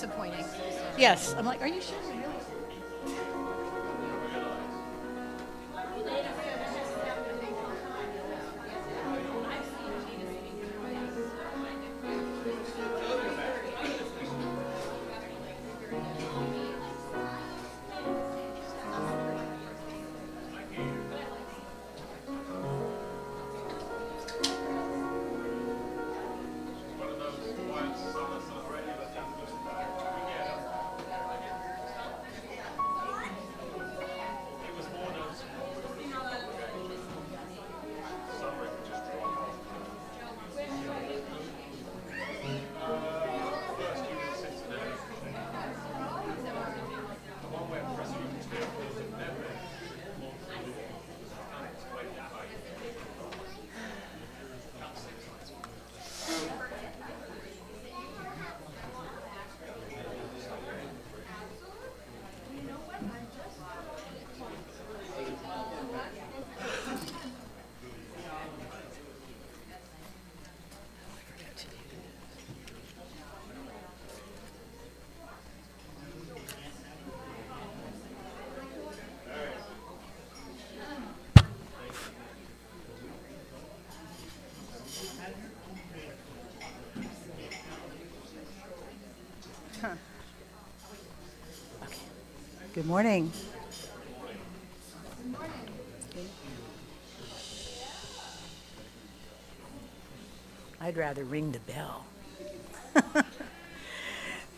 disappointing. Yes, I'm like, are you sure? Good morning. I'd rather ring the bell.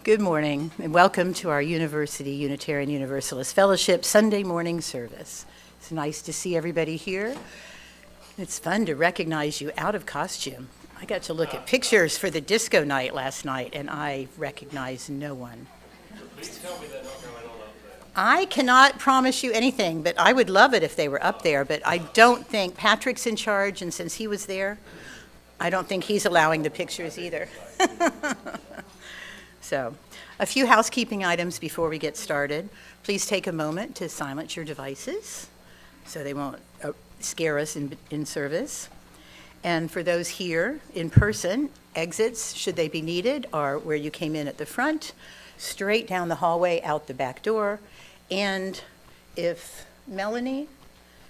Good morning, and welcome to our University Unitarian Universalist Fellowship Sunday morning service. It's nice to see everybody here. It's fun to recognize you out of costume. I got to look at pictures for the disco night last night, and I recognize no one. Please tell me that not going on up there. I cannot promise you anything, but I would love it if they were up there, but I don't think, Patrick's in charge, and since he was there, I don't think he's allowing the pictures either. So, a few housekeeping items before we get started. Please take a moment to silence your devices so they won't scare us in service. And for those here in person, exits, should they be needed, are where you came in at the front, straight down the hallway out the back door. And if Melanie,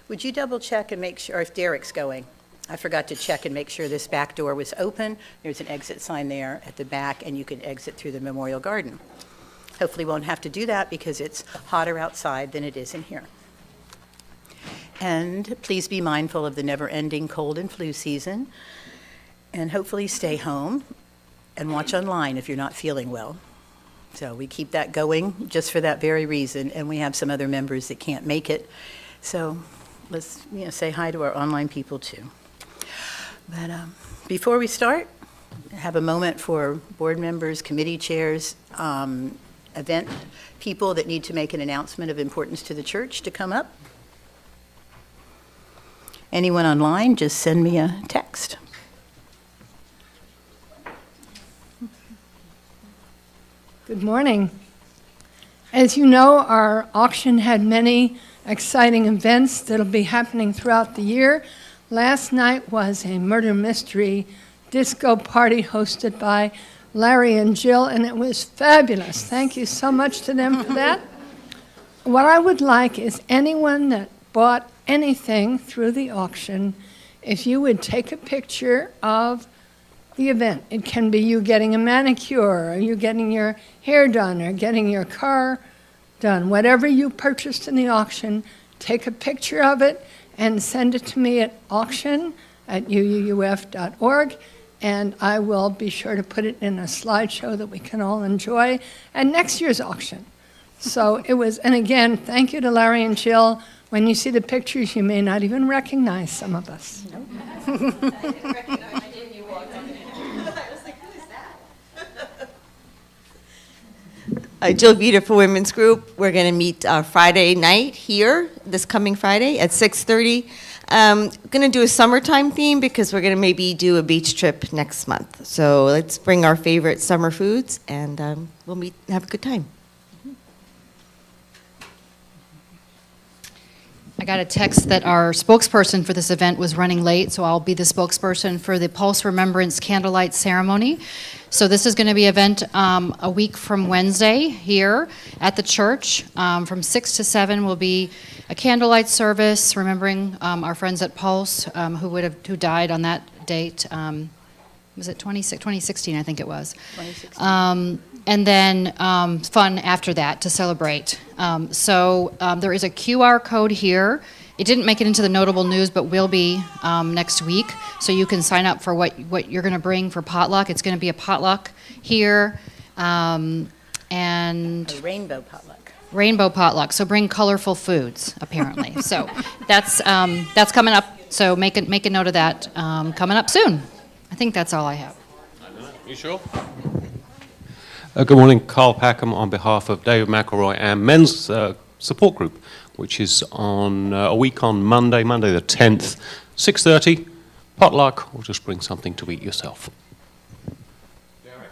would you double check and make sure, or if Derek's going, I forgot to check and make sure this back door was open. There's an exit sign there at the back, and you can exit through the Memorial Garden. Hopefully won't have to do that because it's hotter outside than it is in here. And please be mindful of the never-ending cold and flu season, and hopefully stay home and watch online if you're not feeling well. So we keep that going just for that very reason, and we have some other members that can't make it. So let's say hi to our online people too. But before we start, have a moment for board members, committee chairs, event people that need to make an announcement of importance to the church to come up. Anyone online, just send me a text. Good morning. As you know, our auction had many exciting events that'll be happening throughout the year. Last night was a murder mystery disco party hosted by Larry and Jill, and it was fabulous. Thank you so much to them for that. What I would like is anyone that bought anything through the auction, if you would take a picture of the event. It can be you getting a manicure, or you getting your hair done, or getting your car done. Whatever you purchased in the auction, take a picture of it and send it to me at auction@uuuf.org, and I will be sure to put it in a slideshow that we can all enjoy at next year's auction. So it was, and again, thank you to Larry and Jill. When you see the pictures, you may not even recognize some of us. I didn't recognize you walked in. I was like, who is that? Jill Vita for Women's Group. We're going to meet Friday night here, this coming Friday at 6:30. Going to do a summertime theme because we're going to maybe do a beach trip next month. So let's bring our favorite summer foods, and we'll meet and have a good time. I got a text that our spokesperson for this event was running late, so I'll be the spokesperson for the Pulse Remembrance Candlelight Ceremony. So this is going to be an event a week from Wednesday here at the church. From 6 to 7 will be a candlelight service remembering our friends at Pulse who died on that date. Was it 2016, I think it was. 2016. And then fun after that to celebrate. So there is a QR code here. It didn't make it into the notable news, but will be next week. So you can sign up for what you're going to bring for potluck. It's going to be a potluck here. And A rainbow potluck. rainbow potluck. So bring colorful foods, apparently. So that's coming up. So make a note of that coming up soon. I think that's all I have. You sure? Good morning, Carl Packham on behalf of David McElroy and Men's Support Group, which is on a week on Monday the 10th, 6:30, potluck, or just bring something to eat yourself. Derek,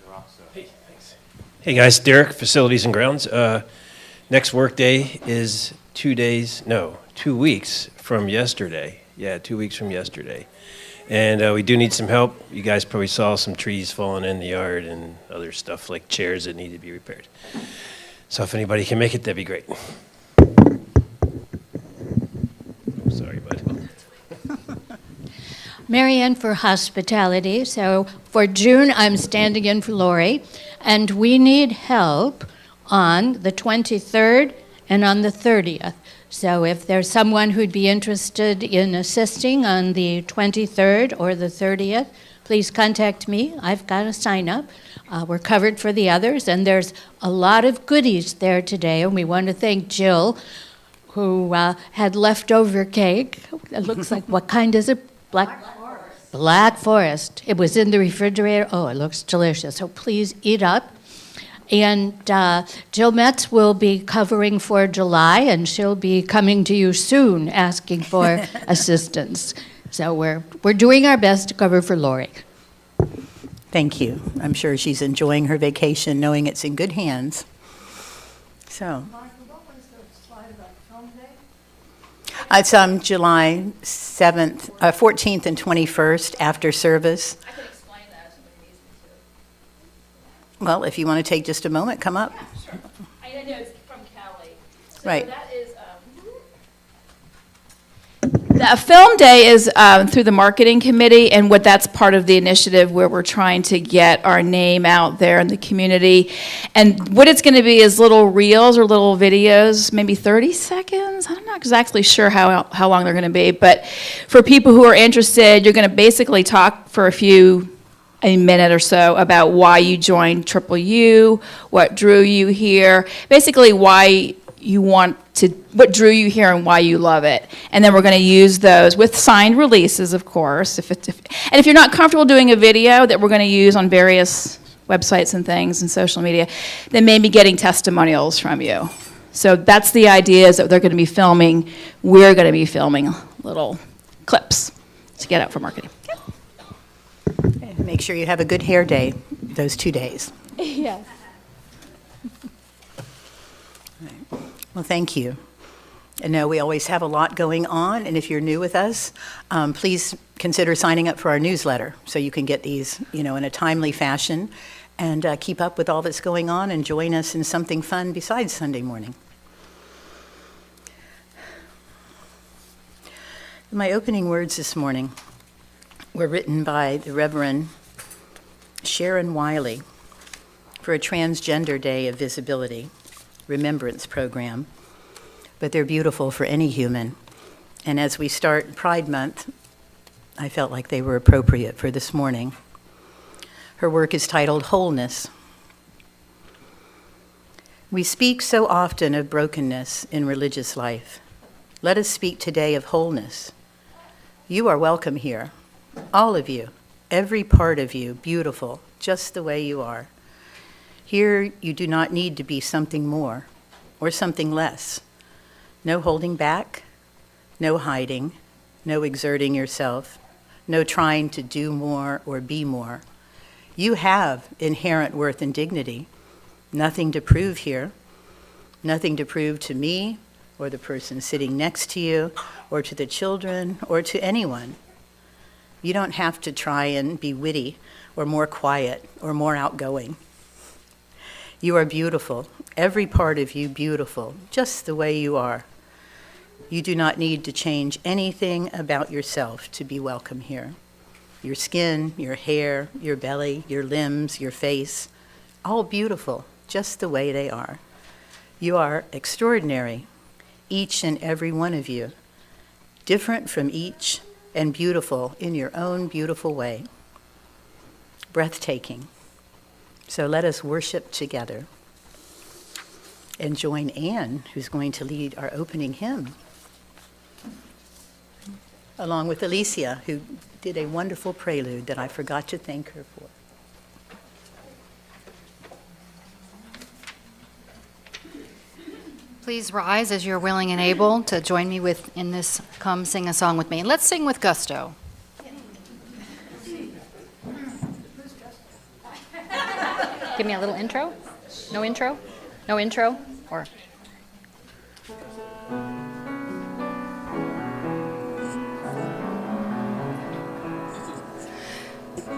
you're up, sir. Hey, thanks. Hey guys, Derek, Facilities and Grounds. Next work day is 2 weeks from yesterday. Yeah, 2 weeks from yesterday. And we do need some help. You guys probably saw some trees falling in the yard and other stuff like chairs that need to be repaired. So if anybody can make it, that'd be great. Sorry, bud. Marianne for hospitality. So for June, I'm standing in for Lori, and we need help on the 23rd and on the 30th. So if there's someone who'd be interested in assisting on the 23rd or the 30th, please contact me. I've got a sign up. We're covered for the others, and there's a lot of goodies there today, and we want to thank Jill, who had leftover cake. It looks like, what kind is it? Black Forest. Black Forest. It was in the refrigerator. Oh, it looks delicious. So please eat up. And Jill Metz will be covering for July, and she'll be coming to you soon asking for assistance. So we're doing our best to cover for Lori. Thank you. I'm sure she's enjoying her vacation, knowing it's in good hands. So. It's July 7th, 14th and 21st after service. I can explain that if somebody needs me to. Well, if you want to take just a moment, come up. Yeah, sure. I know it's from Cali. So Right. that is, the Film Day is through the marketing committee, and what that's part of the initiative where we're trying to get our name out there in the community. And what it's going to be is little reels or little videos, maybe 30 seconds. I'm not exactly sure how long they're going to be, but for people who are interested, you're going to basically talk for a minute or so about why you joined Triple U, what drew you here, basically why you what drew you here and why you love it. And then we're going to use those with signed releases, of course. And if you're not comfortable doing a video that we're going to use on various websites and things and social media, then maybe getting testimonials from you. So that's the idea, is that we're going to be filming little clips to get out for marketing. And make sure you have a good hair day those 2 days. Yeah. Well, thank you. And no, we always have a lot going on, and if you're new with us, please consider signing up for our newsletter so you can get these, in a timely fashion and keep up with all that's going on and join us in something fun besides Sunday morning. My opening words this morning were written by the Reverend Sharon Wiley for a Transgender Day of Visibility Remembrance program, but they're beautiful for any human. And as we start Pride Month, I felt like they were appropriate for this morning. Her work is titled Wholeness. We speak so often of brokenness in religious life. Let us speak today of wholeness. You are welcome here, all of you, every part of you, beautiful, just the way you are. Here, you do not need to be something more or something less. No holding back, no hiding, no exerting yourself, no trying to do more or be more. You have inherent worth and dignity. Nothing to prove here, nothing to prove to me or the person sitting next to you, or to the children, or to anyone. You don't have to try and be witty, or more quiet, or more outgoing. You are beautiful, every part of you beautiful, just the way you are. You do not need to change anything about yourself to be welcome here. Your skin, your hair, your belly, your limbs, your face, all beautiful, just the way they are. You are extraordinary, each and every one of you, different from each and beautiful in your own beautiful way. Breathtaking. So let us worship together and join Anne, who's going to lead our opening hymn, along with Alicia, who did a wonderful prelude that I forgot to thank her for. Please rise as you're willing and able to join me in this Come Sing a Song with Me. And let's sing with gusto. Give me a little intro? No intro? No intro? Or...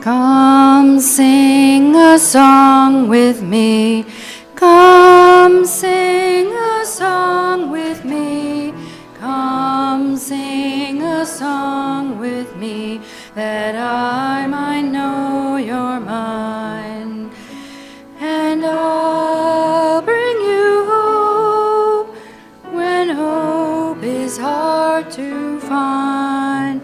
Come sing a song with me. Come sing a song with me. Come sing a song with me, that I might know you're mine. And I'll bring you hope when hope is hard to find.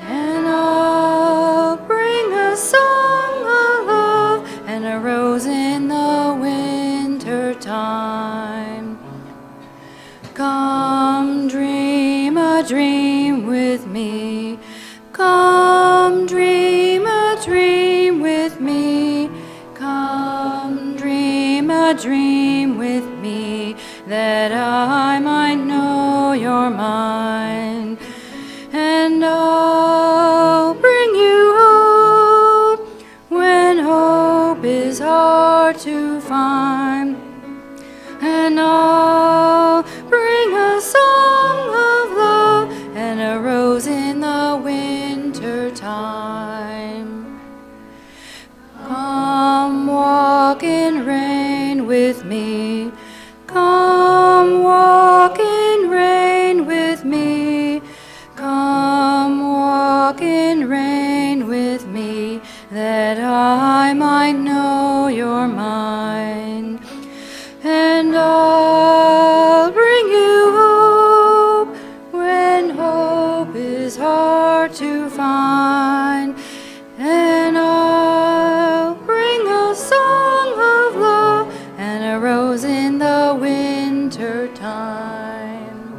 And I'll bring a song of love and a rose in the winter time. Come dream a dream with me. Come dream a dream with me. Come dream a dream with me, that I might know you're mine. And I'll bring you hope when hope is hard to find. And I'll bring a song of love and a rose in the winter time. Come walk in rain with me. Come walk in rain with me. Come walk in rain with me, that I might know you're mine. And I'll bring you hope when hope is hard to find. And I'll bring a song of love and a rose in the winter time.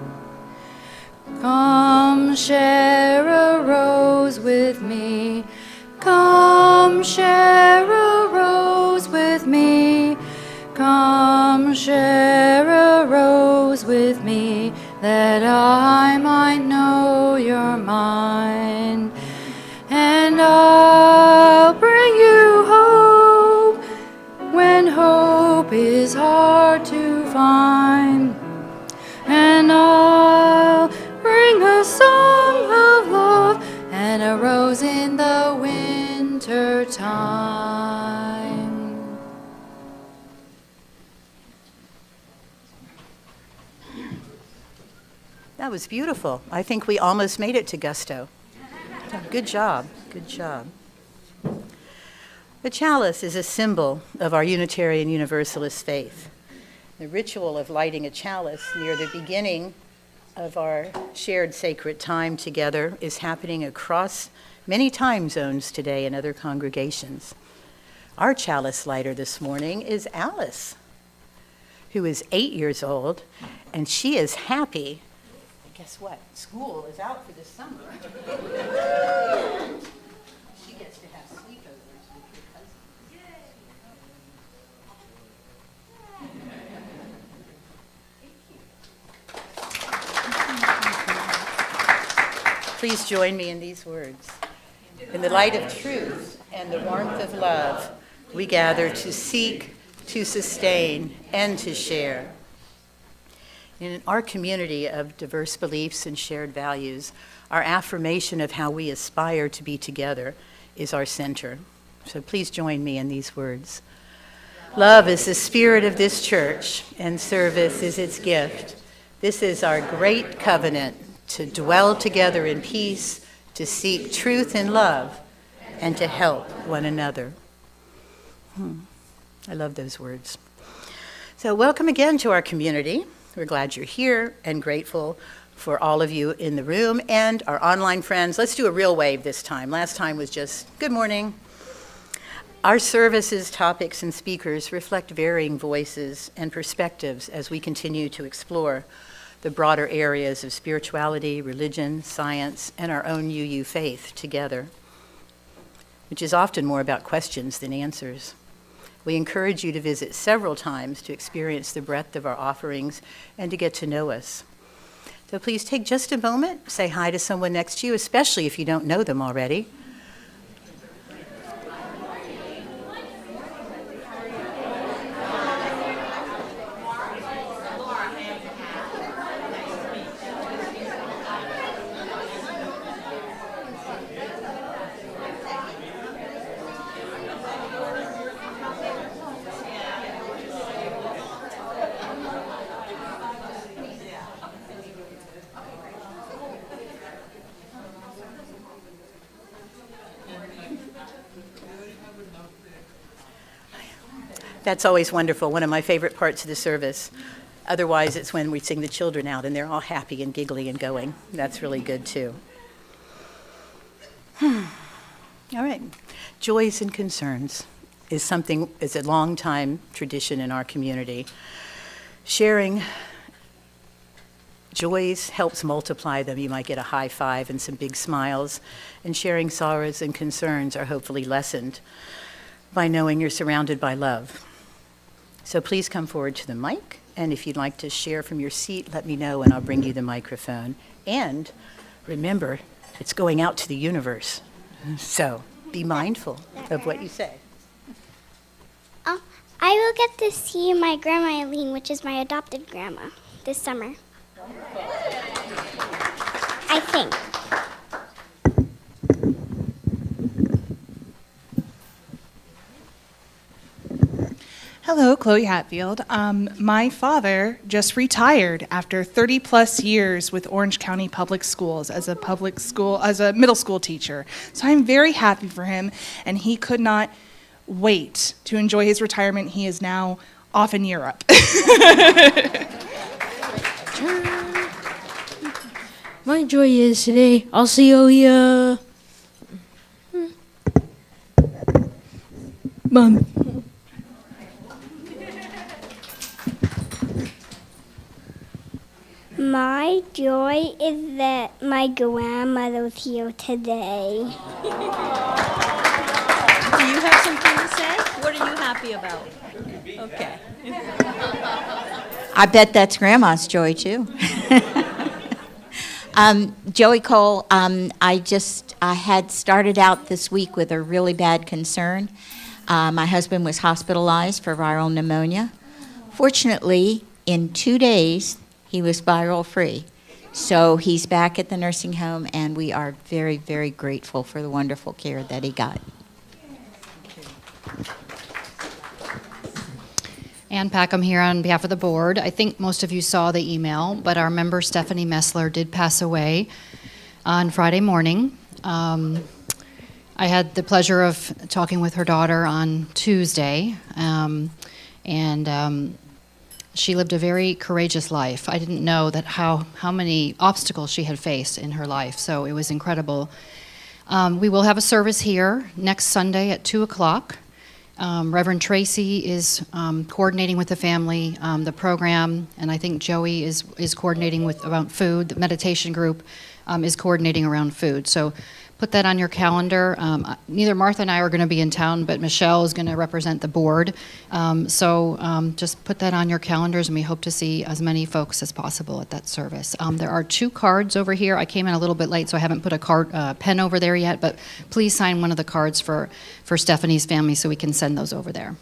Come share a rose with me. Come share a rose with me. Come share a rose with me, that I might know you're mine. And I'll bring you hope when hope is hard to find. And I'll bring a song of love and a rose in the winter time. That was beautiful. I think we almost made it to Gusto. Good job, good job. The chalice is a symbol of our Unitarian Universalist faith. The ritual of lighting a chalice near the beginning of our shared sacred time together is happening across many time zones today in other congregations. Our chalice lighter this morning is Alice, who is 8 years old, and she is happy. Guess what? School is out for the summer. She gets to have sleepovers with her cousins. Please join me in these words. In the light of truth and the warmth of love, we gather to seek, to sustain, and to share. In our community of diverse beliefs and shared values, our affirmation of how we aspire to be together is our center. So please join me in these words. Love is the spirit of this church, and service is its gift. This is our great covenant to dwell together in peace, to seek truth in love, and to help one another. I love those words. So welcome again to our community. We're glad you're here and grateful for all of you in the room and our online friends. Let's do a real wave this time. Last time was just good morning. Our services, topics, and speakers reflect varying voices and perspectives as we continue to explore the broader areas of spirituality, religion, science, and our own UU faith together, which is often more about questions than answers. We encourage you to visit several times to experience the breadth of our offerings and to get to know us. So please take just a moment, say hi to someone next to you, especially if you don't know them already. That's always wonderful, one of my favorite parts of the service. Otherwise, it's when we sing the children out and they're all happy and giggly and going. That's really good too. All right. Joys and concerns is a long time tradition in our community. Sharing joys helps multiply them. You might get a high five and some big smiles. And sharing sorrows and concerns are hopefully lessened by knowing you're surrounded by love. So please come forward to the mic, and if you'd like to share from your seat, let me know and I'll bring you the microphone. And remember, it's going out to the universe. So be mindful of what you say. I will get to see my grandma Eileen, which is my adopted grandma, this summer. I think. Hello, Chloe Hatfield. My father just retired after 30 plus years with Orange County Public Schools as a middle school teacher. So I'm very happy for him, and he could not wait to enjoy his retirement. He is now off in Europe. My joy is today I'll see Oya. Mom. My joy is that my grandmother's here today. Do you have something to say? What are you happy about? Okay. I bet that's Grandma's joy, too. Joey Cole, I had started out this week with a really bad concern. My husband was hospitalized for viral pneumonia. Fortunately, in 2 days, he was viral free. So he's back at the nursing home, and we are very, very grateful for the wonderful care that he got. Ann Packham here on behalf of the board. I think most of you saw the email, but our member Stephanie Messler did pass away on Friday morning. I had the pleasure of talking with her daughter on Tuesday, and she lived a very courageous life. I didn't know that how many obstacles she had faced in her life, so it was incredible. We will have a service here next Sunday at 2 o'clock. Reverend Tracy is coordinating with the family the program, and I think Joey is coordinating with around food. The meditation group is coordinating around food. So put that on your calendar. Neither Martha and I are going to be in town, but Michelle is going to represent the board. So just put that on your calendars, and we hope to see as many folks as possible at that service. There are 2 cards over here. I came in a little bit late, so I haven't put a pen over there yet, but please sign one of the cards for Stephanie's family so we can send those over there.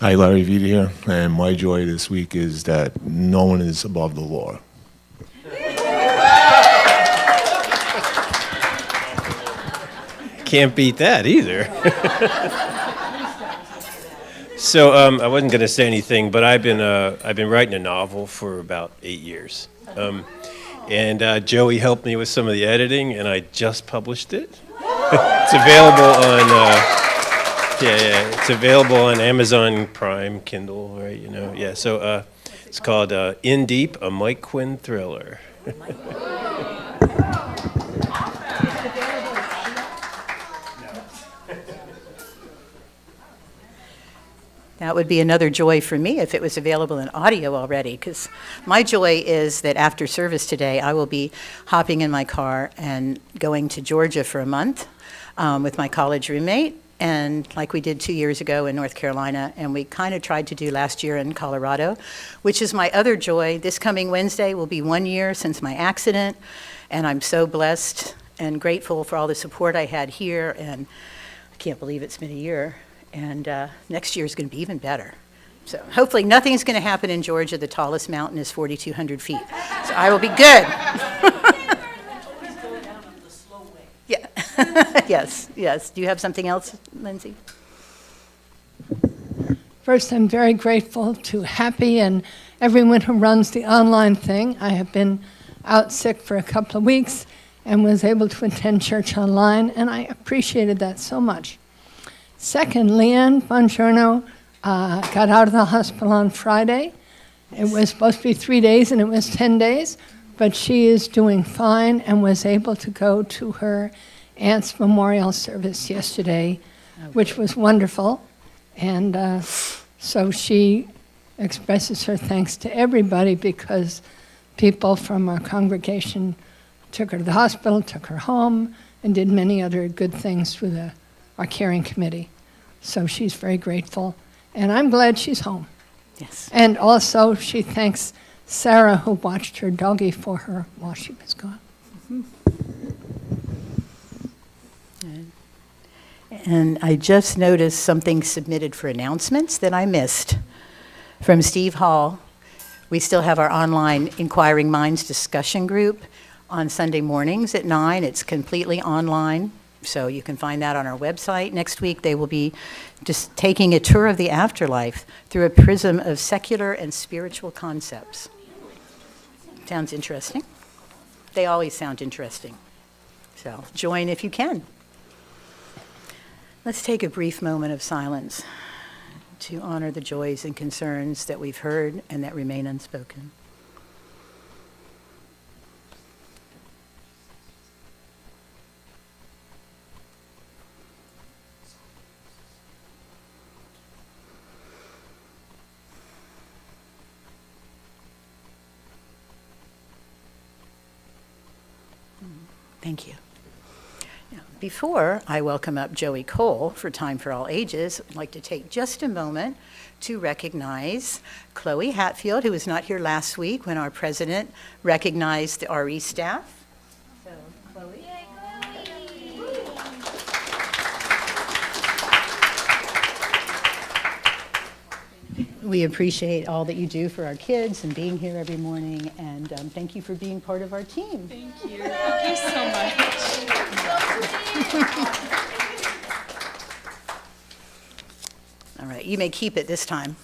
Hi, Larry Vita here, and my joy this week is that no one is above the law. Can't beat that either. So I wasn't going to say anything, but I've been writing a novel for about 8 years, and Joey helped me with some of the editing, and I just published it. It's available on it's available on Amazon Prime, Kindle, right? You know, yeah. So it's called In Deep, a Mike Quinn thriller. That would be another joy for me if it was available in audio already, because my joy is that after service today, I will be hopping in my car and going to Georgia for a month with my college roommate, and like we did 2 years ago in North Carolina, and we kind of tried to do last year in Colorado, which is my other joy. This coming Wednesday will be 1 year since my accident, and I'm so blessed and grateful for all the support I had here, and I can't believe it's been a year. And next year is going to be even better. So hopefully nothing's going to happen in Georgia. The tallest mountain is 4,200 feet. So I will be good. Yeah. Yes, yes. Do you have something else, Lindsay? First, I'm very grateful to Happy and everyone who runs the online thing. I have been out sick for a couple of weeks and was able to attend church online, and I appreciated that so much. Second, Leanne Bongiorno got out of the hospital on Friday. It was supposed to be 3 days, and it was 10 days, but she is doing fine and was able to go to her aunt's memorial service yesterday, which was wonderful. And so she expresses her thanks to everybody because people from our congregation took her to the hospital, took her home, and did many other good things through our caring committee. So she's very grateful, and I'm glad she's home. Yes. And also she thanks Sarah, who watched her doggie for her while she was gone. And I just noticed something submitted for announcements that I missed from Steve Hall. We still have our online Inquiring Minds discussion group on Sunday mornings at 9. It's completely online, so you can find that on our website. Next week, they will be just taking a tour of the afterlife through a prism of secular and spiritual concepts. Sounds interesting. They always sound interesting. So join if you can. Let's take a brief moment of silence to honor the joys and concerns that we've heard and that remain unspoken. Thank you. Now, before I welcome up Joey Cole for Time for All Ages, I'd like to take just a moment to recognize Chloe Hatfield, who was not here last week when our president recognized the RE staff. So, Chloe. We appreciate all that you do for our kids and being here every morning, and thank you for being part of our team. Thank you. Thank you so much. All right, you may keep it this time.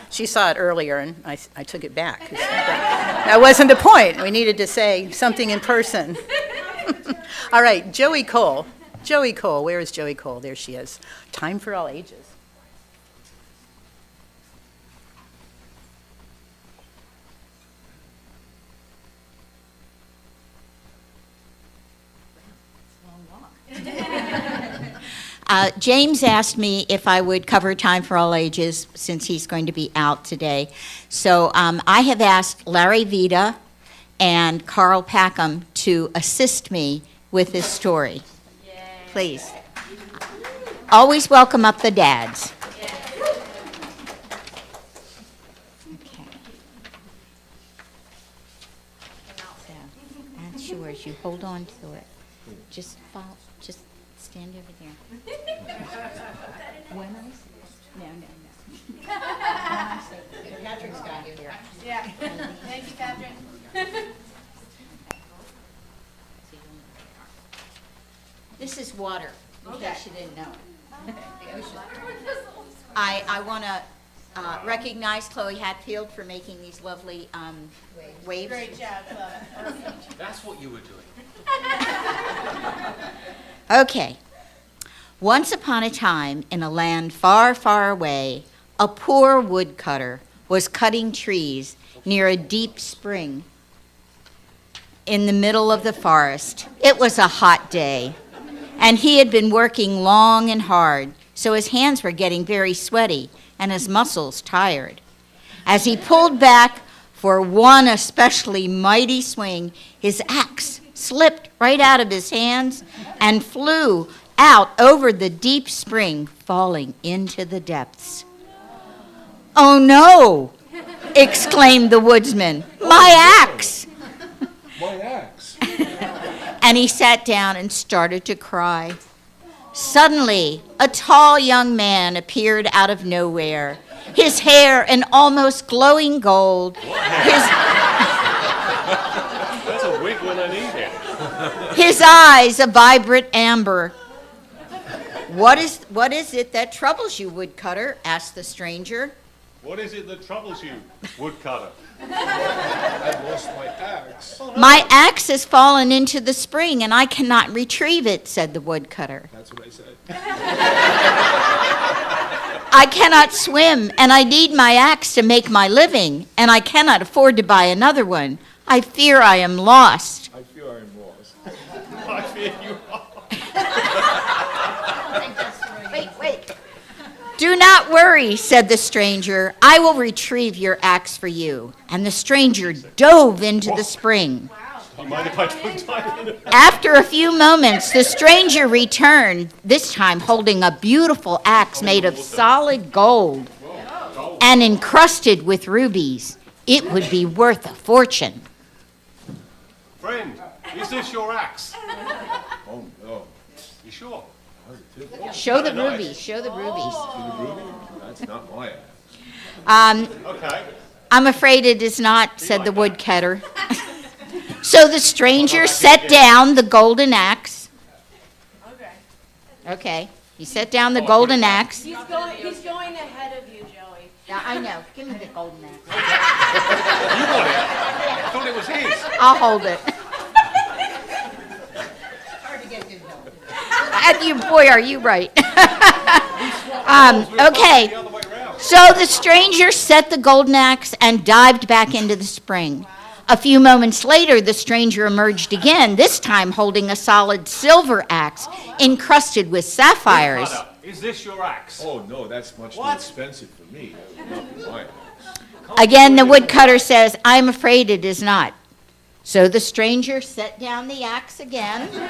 She saw it earlier, and I took it back. That wasn't the point. We needed to say something in person. All right, Joey Cole. Joey Cole, where is Joey Cole? There she is. Time for All Ages. James asked me if I would cover Time for All Ages since he's going to be out today. So I have asked Larry Vita and Carl Packham to assist me with this story. Please. Always welcome up the dads. Okay. So that's yours. You hold on to it. Just follow. Just Stand over there. When I say, no. Patrick's got you here. Yeah. Thank you, Patrick. This is water, in case you didn't know. I want to recognize Chloe Hatfield for making these lovely waves. Great job, Chloe. That's what you were doing. Okay. Once upon a time, in a land far, far away, a poor woodcutter was cutting trees near a deep spring in the middle of the forest. It was a hot day, and he had been working long and hard, so his hands were getting very sweaty and his muscles tired. As he pulled back for one especially mighty swing, his axe slipped right out of his hands and flew out over the deep spring, falling into the depths. "Oh no!" exclaimed the woodsman. "My axe!" My axe. And he sat down and started to cry. Suddenly, a tall young man appeared out of nowhere, his hair an almost glowing gold, That's a wig when I need it. his eyes a vibrant amber. What is it that troubles you, woodcutter?" asked the stranger. What is it that troubles you, woodcutter? I lost my axe. "My axe has fallen into the spring, and I cannot retrieve it," said the woodcutter. That's what I said. "I cannot swim, and I need my axe to make my living, and I cannot afford to buy another one. I fear I am lost." I feel I'm lost. I fear you are. Wait. "Do not worry," said the stranger. "I will retrieve your axe for you." And the stranger dove into the spring. Do you mind if I don't dive in? After a few moments, the stranger returned, this time holding a beautiful axe made of solid gold and encrusted with rubies. It would be worth a fortune. Friend, is this your axe? Oh no. You sure? Show the rubies, show the rubies. That's not my axe. Okay. "I'm afraid it is not," said the woodcutter. So the stranger set down the golden axe. Okay. He set down the golden axe. He's going ahead of you, Joey. Yeah, I know. Give me the golden axe. You want it? I thought it was his. I'll hold it. Boy, are you right. Okay. The other way around. So the stranger set the golden axe and dived back into the spring. A few moments later, the stranger emerged again, this time holding a solid silver axe encrusted with sapphires. Woodcutter, is this your axe? Oh no, that's much too expensive for me. That would not be my axe. Again, the woodcutter says, "I'm afraid it is not." So the stranger set down the axe again. Throw it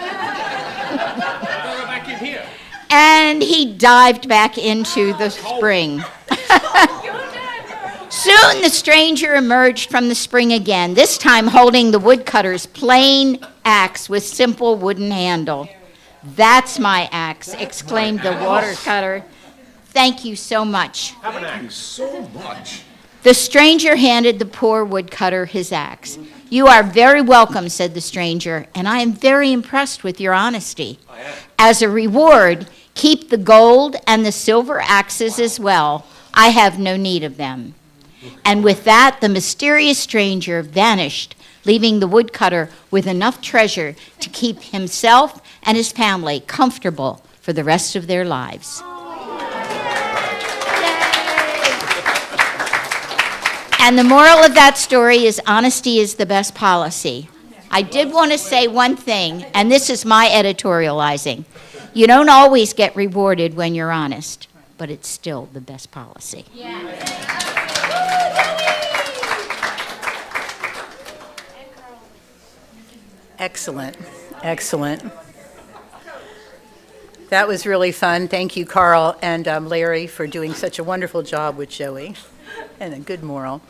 back in here. And he dived back into the spring. Soon the stranger emerged from the spring again, this time holding the woodcutter's plain axe with simple wooden handle. "That's my axe," exclaimed the watercutter. "Thank you so much." Have an Thank you axe. so much. The stranger handed the poor woodcutter his axe. "You are very welcome," said the stranger, "and I am very impressed with your honesty. As a reward, keep the gold and the silver axes as well. I have no need of them." And with that, the mysterious stranger vanished, leaving the woodcutter with enough treasure to keep himself and his family comfortable for the rest of their lives. And the moral of that story is honesty is the best policy. I did want to say one thing, and this is my editorializing. You don't always get rewarded when you're honest, but it's still the best policy. Excellent, excellent. That was really fun. Thank you, Carl and Larry, for doing such a wonderful job with Joey, and a good moral.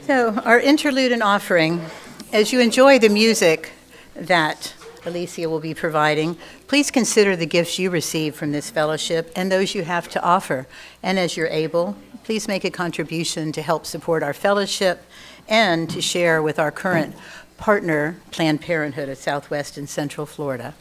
So, our interlude and offering, as you enjoy the music that Alicia will be providing, please consider the gifts you receive from this fellowship and those you have to offer. And as you're able, please make a contribution to help support our fellowship and to share with our current partner, Planned Parenthood of Southwest and Central Florida.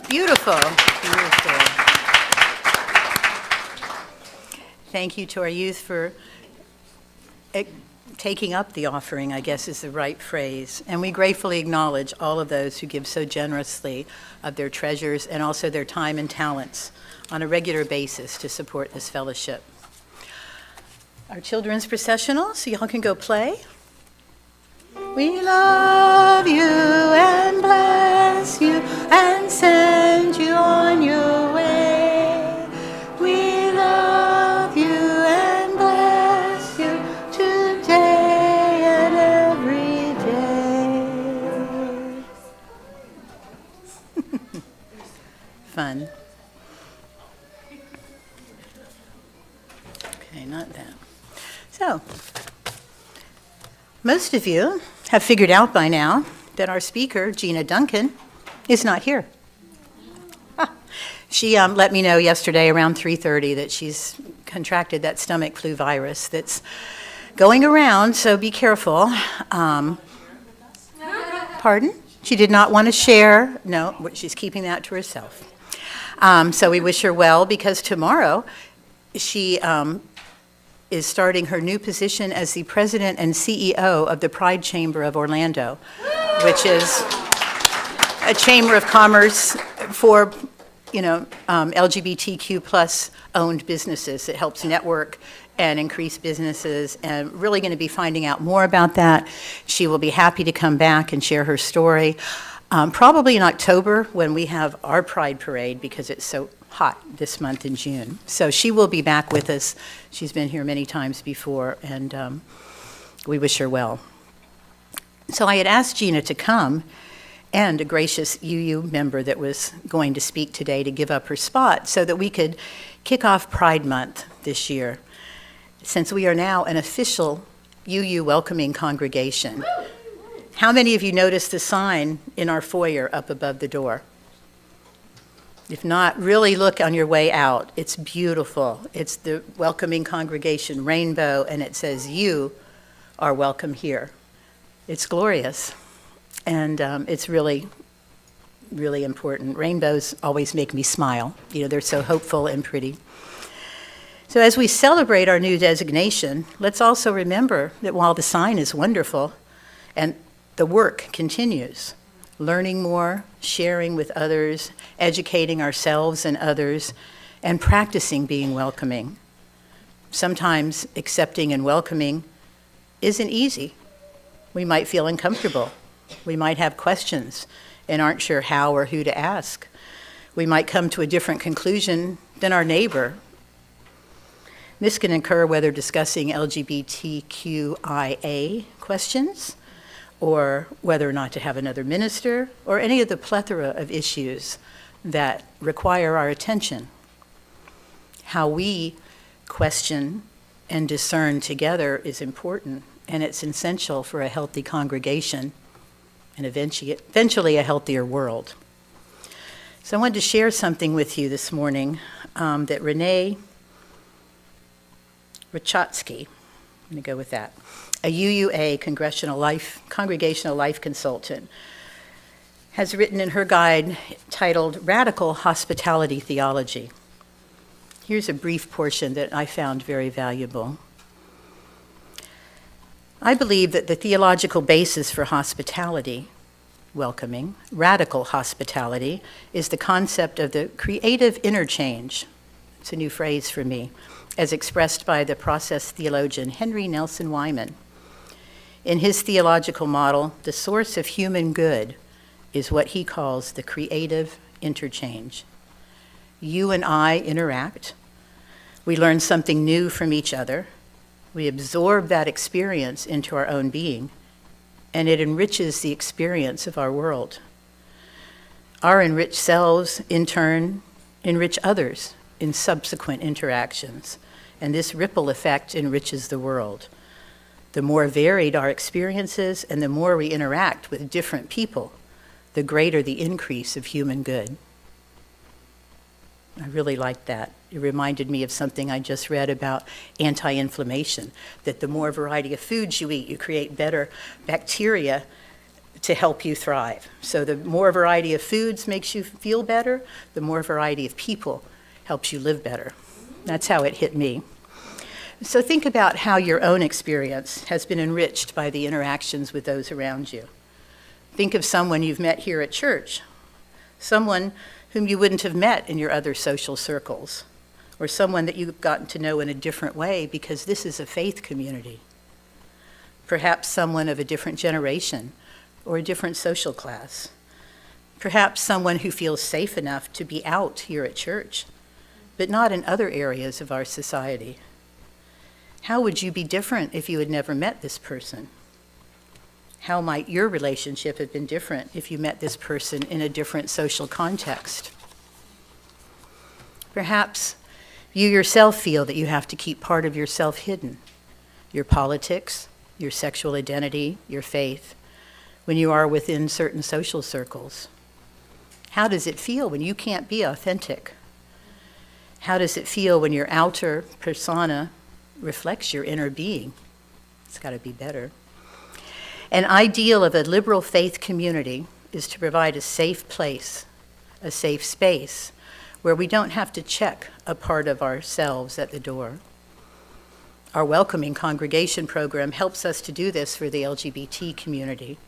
Beautiful, beautiful. Thank you to our youth for taking up the offering, I guess is the right phrase. And we gratefully acknowledge all of those who give so generously of their treasures and also their time and talents on a regular basis to support this fellowship. Our children's processional, so y'all can go play. We love you and bless you and send you on your way. We love you and bless you today and every day. Fun. Okay, not that. So, most of you have figured out by now that our speaker, Gina Duncan, is not here. She let me know yesterday around 3:30 that she's contracted that stomach flu virus that's going around, so be careful. Pardon? She did not want to share. No, she's keeping that to herself. So we wish her well, because tomorrow she is starting her new position as the president and CEO of the Pride Chamber of Orlando, which is a chamber of commerce for, LGBTQ plus owned businesses. It helps network and increase businesses, and really going to be finding out more about that. She will be happy to come back and share her story, probably in October when we have our Pride Parade, because it's so hot this month in June. So she will be back with us. She's been here many times before, and we wish her well. So I had asked Gina to come, and a gracious UU member that was going to speak today to give up her spot so that we could kick off Pride Month this year, since we are now an official UU welcoming congregation. How many of you noticed the sign in our foyer up above the door? If not, really look on your way out. It's beautiful. It's the welcoming congregation rainbow, and it says, "You are welcome here." It's glorious, and it's really, really important. Rainbows always make me smile. They're so hopeful and pretty. So as we celebrate our new designation, let's also remember that while the sign is wonderful and the work continues, learning more, sharing with others, educating ourselves and others, and practicing being welcoming. Sometimes accepting and welcoming isn't easy. We might feel uncomfortable. We might have questions and aren't sure how or who to ask. We might come to a different conclusion than our neighbor. This can occur whether discussing LGBTQIA questions, or whether or not to have another minister, or any of the plethora of issues that require our attention. How we question and discern together is important, and it's essential for a healthy congregation and eventually a healthier world. So I wanted to share something with you this morning that Renee Rachotsky, I'm going to go with that, a UUA congregational life consultant, has written in her guide titled Radical Hospitality Theology. Here's a brief portion that I found very valuable. I believe that the theological basis for hospitality, welcoming, radical hospitality, is the concept of the creative interchange. It's a new phrase for me, as expressed by the process theologian Henry Nelson Wyman. In his theological model, the source of human good is what he calls the creative interchange. You and I interact. We learn something new from each other. We absorb that experience into our own being, and it enriches the experience of our world. Our enriched selves, in turn, enrich others in subsequent interactions, and this ripple effect enriches the world. The more varied our experiences and the more we interact with different people, the greater the increase of human good. I really liked that. It reminded me of something I just read about anti-inflammation, that the more variety of foods you eat, you create better bacteria to help you thrive. So the more variety of foods makes you feel better, the more variety of people helps you live better. That's how it hit me. So think about how your own experience has been enriched by the interactions with those around you. Think of someone you've met here at church, someone whom you wouldn't have met in your other social circles, or someone that you've gotten to know in a different way because this is a faith community. Perhaps someone of a different generation or a different social class. Perhaps someone who feels safe enough to be out here at church, but not in other areas of our society. How would you be different if you had never met this person? How might your relationship have been different if you met this person in a different social context? Perhaps you yourself feel that you have to keep part of yourself hidden, your politics, your sexual identity, your faith, when you are within certain social circles. How does it feel when you can't be authentic? How does it feel when your outer persona reflects your inner being? It's got to be better. An ideal of a liberal faith community is to provide a safe place, a safe space, where we don't have to check a part of ourselves at the door. Our welcoming congregation program helps us to do this for the LGBT community.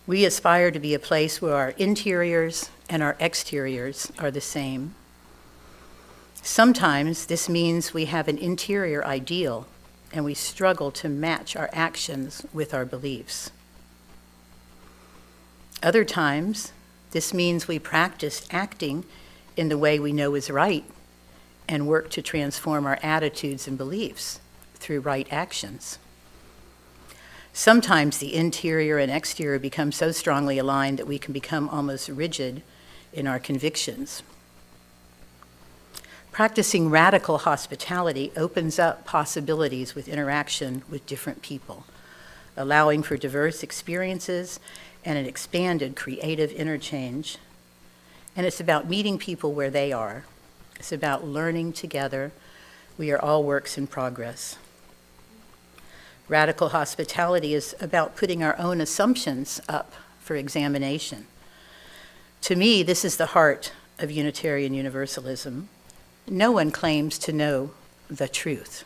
We aspire to be a place where our interiors and our exteriors are the same. Sometimes this means we have an interior ideal and we struggle to match our actions with our beliefs. Other times, this means we practice acting in the way we know is right and work to transform our attitudes and beliefs through right actions. Sometimes the interior and exterior become so strongly aligned that we can become almost rigid in our convictions. Practicing radical hospitality opens up possibilities with interaction with different people, allowing for diverse experiences and an expanded creative interchange. And it's about meeting people where they are. It's about learning together. We are all works in progress. Radical hospitality is about putting our own assumptions up for examination. To me, this is the heart of Unitarian Universalism. No one claims to know the truth,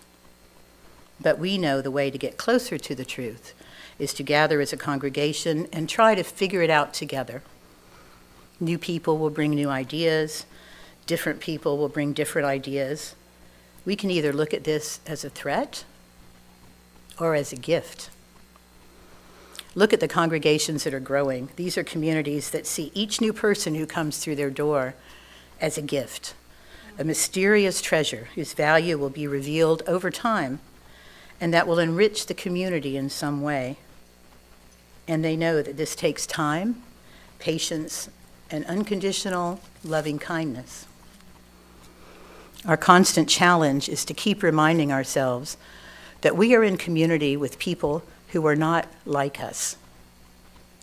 but we know the way to get closer to the truth is to gather as a congregation and try to figure it out together. New people will bring new ideas. Different people will bring different ideas. We can either look at this as a threat or as a gift. Look at the congregations that are growing. These are communities that see each new person who comes through their door as a gift, a mysterious treasure whose value will be revealed over time and that will enrich the community in some way. And they know that this takes time, patience, and unconditional loving kindness. Our constant challenge is to keep reminding ourselves that we are in community with people who are not like us.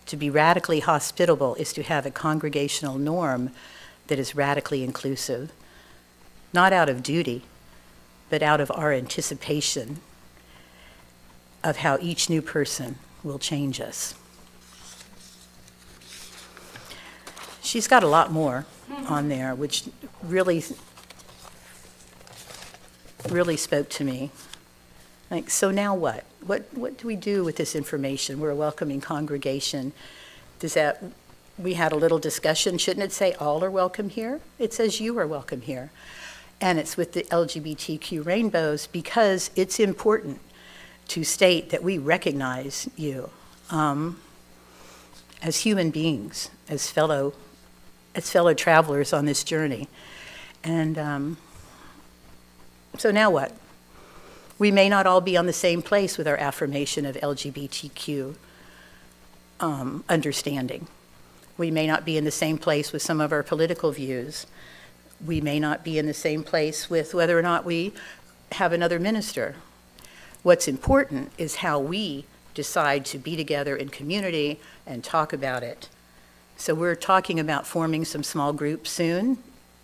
To be radically hospitable is to have a congregational norm that is radically inclusive, not out of duty, but out of our anticipation of how each new person will change us. She's got a lot more on there, which really spoke to me. Like, so now what? What do we do with this information? We're a welcoming congregation. We had a little discussion. Shouldn't it say all are welcome here? It says you are welcome here. And it's with the LGBTQ rainbows because it's important to state that we recognize you as human beings, as fellow travelers on this journey. And so now what? We may not all be on the same place with our affirmation of LGBTQ understanding. We may not be in the same place with some of our political views. We may not be in the same place with whether or not we have another minister. What's important is how we decide to be together in community and talk about it. So we're talking about forming some small groups soon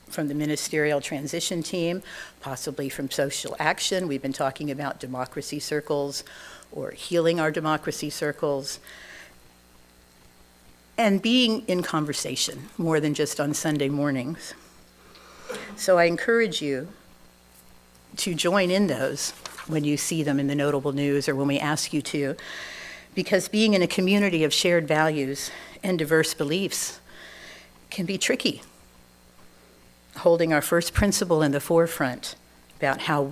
from the ministerial transition team, possibly from social action. We've been talking about democracy circles or healing our democracy circles, and being in conversation more than just on Sunday mornings. So I encourage you to join in those when you see them in the notable news or when we ask you to, because being in a community of shared values and diverse beliefs can be tricky. Holding our first principle in the forefront about how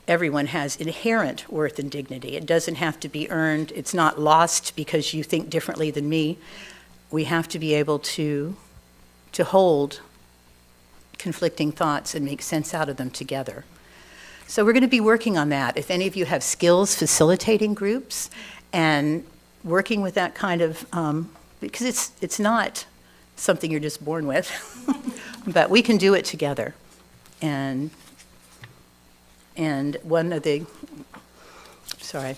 everyone has inherent worth and dignity. It doesn't have to be earned. It's not lost because you think differently than me. We have to be able to hold conflicting thoughts and make sense out of them together. So we're going to be working on that. If any of you have skills facilitating groups and working with that kind of, because it's not something you're just born with, but we can do it together. And one of the, a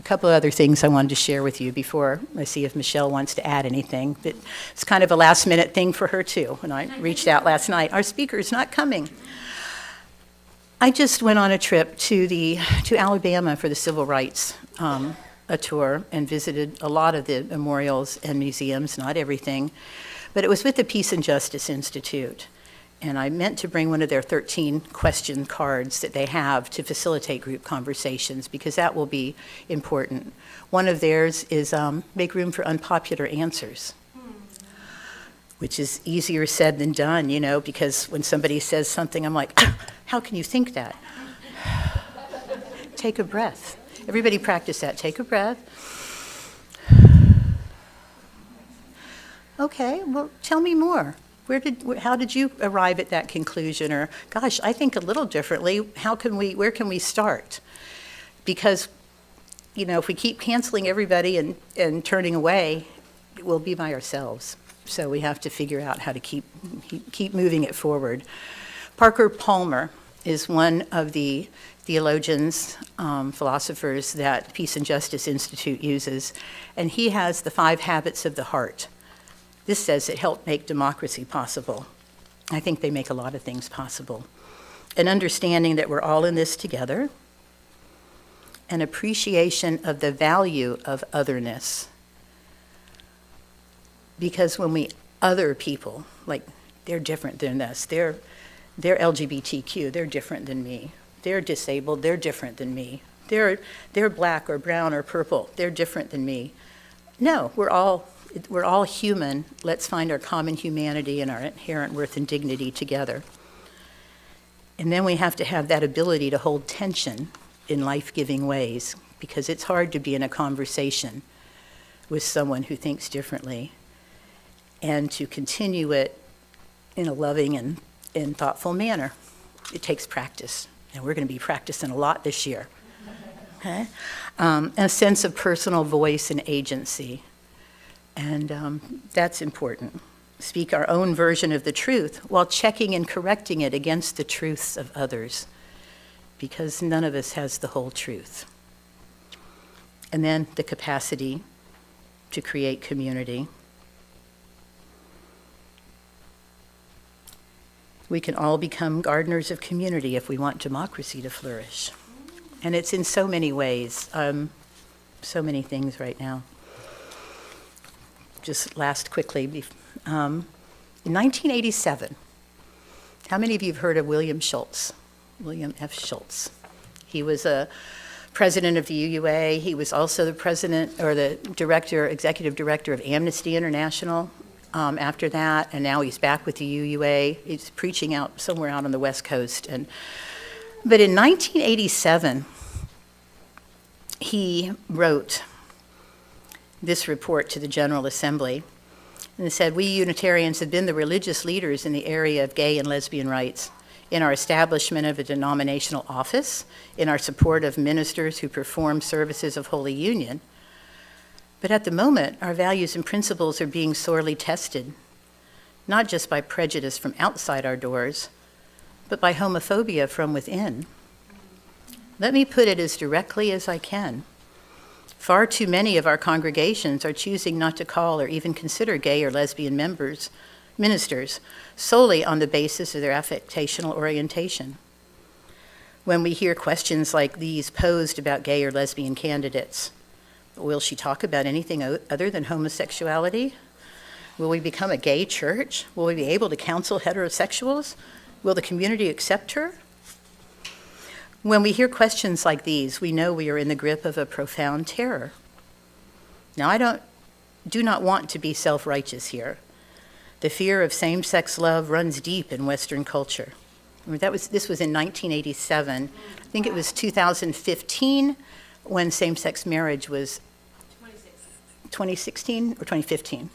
couple of other things I wanted to share with you before I see if Michelle wants to add anything. But it's kind of a last minute thing for her too. When I reached out last night, our speaker's not coming. I just went on a trip to Alabama for the Civil Rights a tour and visited a lot of the memorials and museums, not everything, but it was with the Peace and Justice Institute. And I meant to bring one of their 13 question cards that they have to facilitate group conversations, because that will be important. One of theirs is make room for unpopular answers, which is easier said than done, because when somebody says something, I'm like, how can you think that? Take a breath. Everybody practice that. Take a breath. Okay, well, tell me more. How did you arrive at that conclusion? Or, gosh, I think a little differently. Where can we start? Because, if we keep canceling everybody and turning away, we'll be by ourselves. So we have to figure out how to keep moving it forward. Parker Palmer is one of the theologians, philosophers that Peace and Justice Institute uses, and he has the 5 habits of the heart. This says it helped make democracy possible. I think they make a lot of things possible. An understanding that we're all in this together, an appreciation of the value of otherness. Because when we other people, like they're different than us, they're LGBTQ, they're different than me. They're disabled, they're different than me. they're black or brown or purple. They're different than me. No, we're all human. Let's find our common humanity and our inherent worth and dignity together. And then we have to have that ability to hold tension in life-giving ways, because it's hard to be in a conversation with someone who thinks differently and to continue it in a loving and thoughtful manner. It takes practice, and we're going to be practicing a lot this year. Okay? A sense of personal voice and agency, and that's important. Speak our own version of the truth while checking and correcting it against the truths of others, because none of us has the whole truth. And then the capacity to create community. We can all become gardeners of community if we want democracy to flourish. And it's in so many ways, so many things right now. Just last quickly, in 1987, how many of you have heard of William Schultz? William F. Schultz. He was a president of the UUA. He was also the president or the executive director of Amnesty International after that, and now he's back with the UUA. He's preaching out somewhere out on the West Coast. But in 1987, he wrote this report to the General Assembly, and it said, "We Unitarians have been the religious leaders in the area of gay and lesbian rights, in our establishment of a denominational office, in our support of ministers who perform services of Holy Union. But at the moment, our values and principles are being sorely tested, not just by prejudice from outside our doors, but by homophobia from within. Let me put it as directly as I can. Far too many of our congregations are choosing not to call or even consider gay or lesbian ministers solely on the basis of their affectational orientation. When we hear questions like these posed about gay or lesbian candidates, will she talk about anything other than homosexuality? Will we become a gay church? Will we be able to counsel heterosexuals? Will the community accept her? When we hear questions like these, we know we are in the grip of a profound terror. Now, I do not want to be self-righteous here. The fear of same-sex love runs deep in Western culture. This was in 1987. I think it was 2015 when same-sex marriage was 2016 or 2015.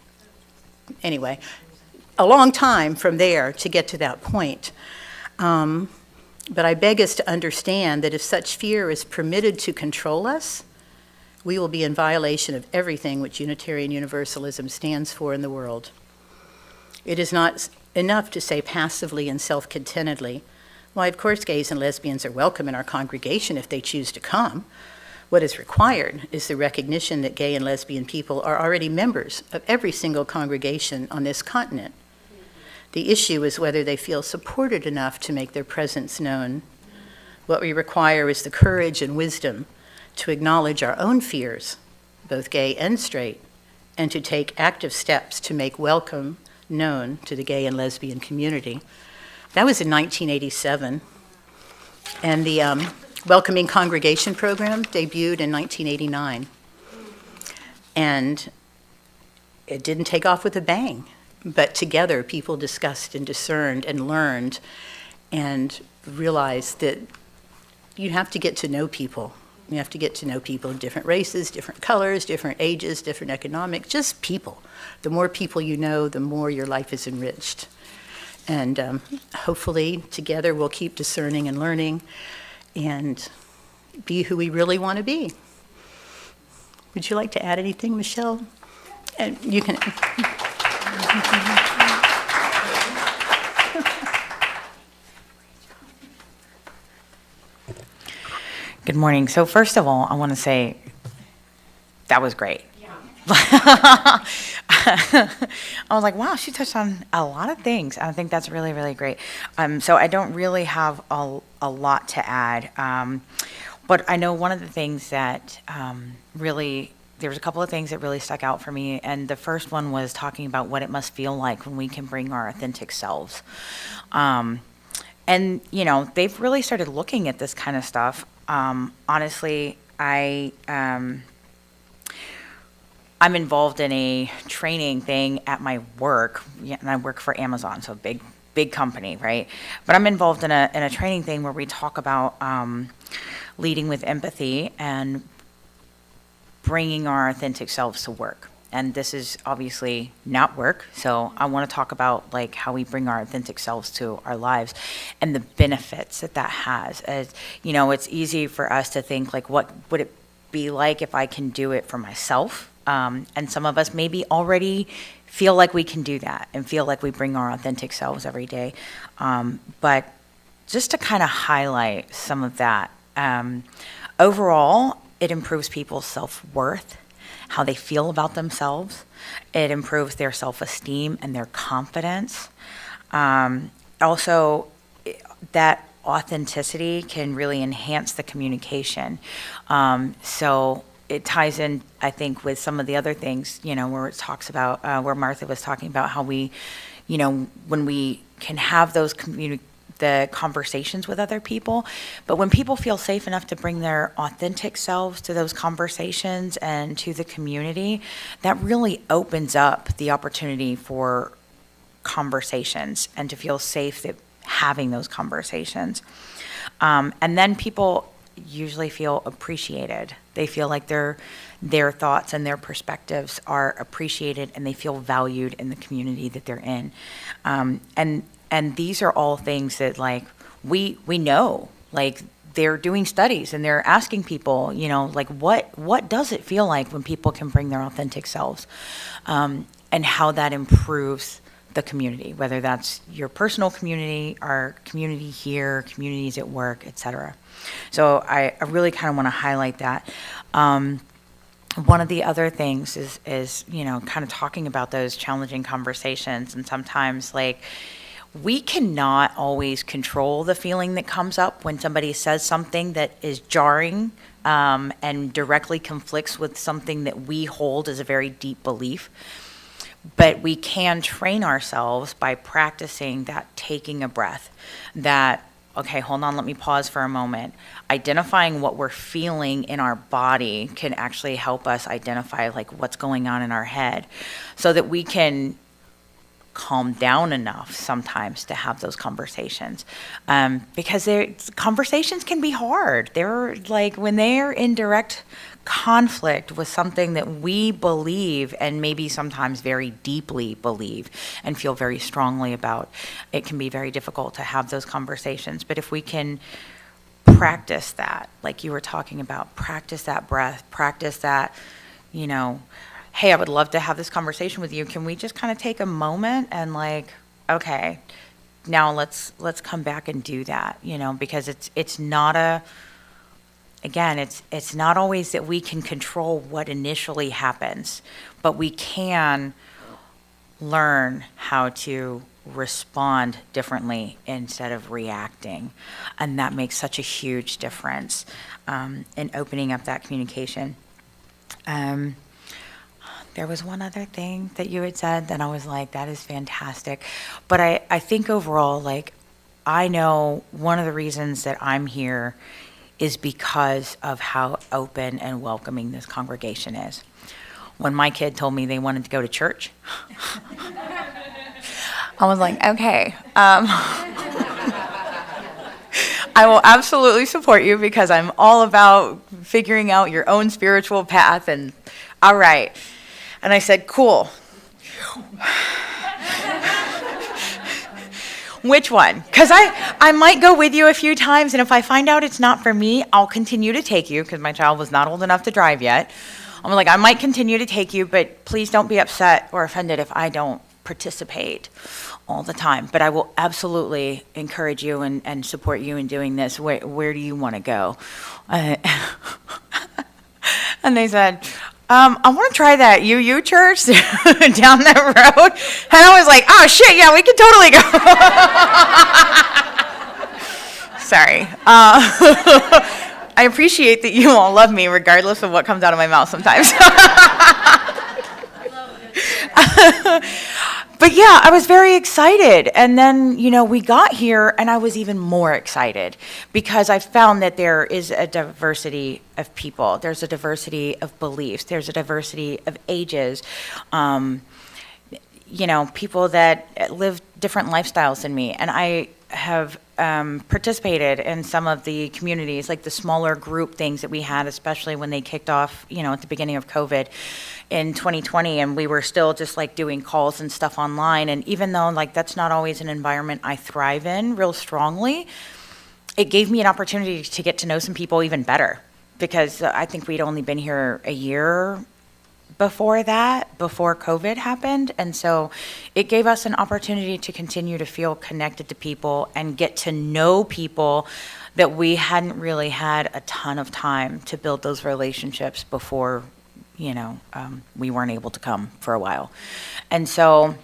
Anyway, a long time from there to get to that point. But I beg us to understand that if such fear is permitted to control us, we will be in violation of everything which Unitarian Universalism stands for in the world. It is not enough to say passively and self-contentedly, why, of course, gays and lesbians are welcome in our congregation if they choose to come. What is required is the recognition that gay and lesbian people are already members of every single congregation on this continent. The issue is whether they feel supported enough to make their presence known. What we require is the courage and wisdom to acknowledge our own fears, both gay and straight, and to take active steps to make welcome known to the gay and lesbian community. That was in 1987. And the Welcoming Congregation Program debuted in 1989. And it didn't take off with a bang. But together, people discussed and discerned and learned and realized that you have to get to know people. You have to get to know people of different races, different colors, different ages, different economics, just people. The more people you know, the more your life is enriched. And hopefully, together, we'll keep discerning and learning and be who we really want to be. Would you like to add anything, Michelle? And you can... Good morning. So first of all, I want to say that was great. Yeah. I was like, wow, she touched on a lot of things. I think that's really, really great. So I don't really have a lot to add. But I know one of the things that really, there was a couple of things that really stuck out for me. And the first one was talking about what it must feel like when we can bring our authentic selves. And, you know, they've really started looking at this kind of stuff Honestly, I'm involved in a training thing at my work, and I work for Amazon, so big company, right? But I'm involved in a training thing where we talk about leading with empathy and bringing our authentic selves to work. And this is obviously not work, so I want to talk about like how we bring our authentic selves to our lives and the benefits that that has. As you know, it's easy for us to think like, what would it be like if I can do it for myself? And some of us maybe already feel like we can do that and feel like we bring our authentic selves every day. But just to kind of highlight some of that, overall, it improves people's self-worth, how they feel about themselves. It improves their self-esteem and their confidence. Also, that authenticity can really enhance the communication. So it ties in, I think, with some of the other things, you know, where it talks about, where Martha was talking about how we, you know, when we can have those the conversations with other people, but when people feel safe enough to bring their authentic selves to those conversations and to the community, that really opens up the opportunity for conversations and to feel safe that having those conversations. And then people usually feel appreciated. They feel like their thoughts and their perspectives are appreciated, and they feel valued in the community that they're in. And these are all things that like we know, like they're doing studies and they're asking people, you know, like what does it feel like when people can bring their authentic selves, and how that improves the community, whether that's your personal community, our community here, communities at work, et cetera. So I really kind of want to highlight that. One of the other things is, you know, kind of talking about those challenging conversations, and sometimes like, we cannot always control the feeling that comes up when somebody says something that is jarring and directly conflicts with something that we hold as a very deep belief. But we can train ourselves by practicing that taking a breath, that, okay, hold on, let me pause for a moment. Identifying what we're feeling in our body can actually help us identify like what's going on in our head, so that we can calm down enough sometimes to have those conversations, because conversations can be hard. They're like when they're in direct conflict with something that we believe and maybe sometimes very deeply believe and feel very strongly about, it can be very difficult to have those conversations. But if we can practice that, like you were talking about, practice that breath, practice that, you know, hey, I would love to have this conversation with you. Can we just kind of take a moment and like, okay, now let's come back and do that, you know, because it's not it's not always that we can control what initially happens, but we can learn how to respond differently instead of reacting. And that makes such a huge difference in opening up that communication. There was one other thing that you had said that I was like, that is fantastic. But I think overall, like, I know one of the reasons that I'm here is because of how open and welcoming this congregation is. When my kid told me they wanted to go to church, I was like, okay, I will absolutely support you because I'm all about figuring out your own spiritual path, and all right. And I said, cool. Which one? Because I might go with you a few times, and if I find out it's not for me, I'll continue to take you, because my child was not old enough to drive yet. I'm like, I might continue to take you, but please don't be upset or offended if I don't participate all the time. But I will absolutely encourage you and support you in doing this. Where do you want to go? And they said, I want to try that UU church down that road. And I was like, oh, shit, yeah, we can totally go. Sorry. I appreciate that you all love me regardless of what comes out of my mouth sometimes. But yeah, I was very excited. And then, you know, we got here and I was even more excited because I found that there is a diversity of people. There's a diversity of beliefs. There's a diversity of ages. You know, people that live different lifestyles than me. And I have participated in some of the communities, like the smaller group things that we had, especially when they kicked off, you know, at the beginning of COVID in 2020, and we were still just like doing calls and stuff online. And even though like that's not always an environment I thrive in real strongly, it gave me an opportunity to get to know some people even better, because I think we'd only been here a year before that, before COVID happened. And so it gave us an opportunity to continue to feel connected to people and get to know people that we hadn't really had a ton of time to build those relationships before, you know, we weren't able to come for a while. And so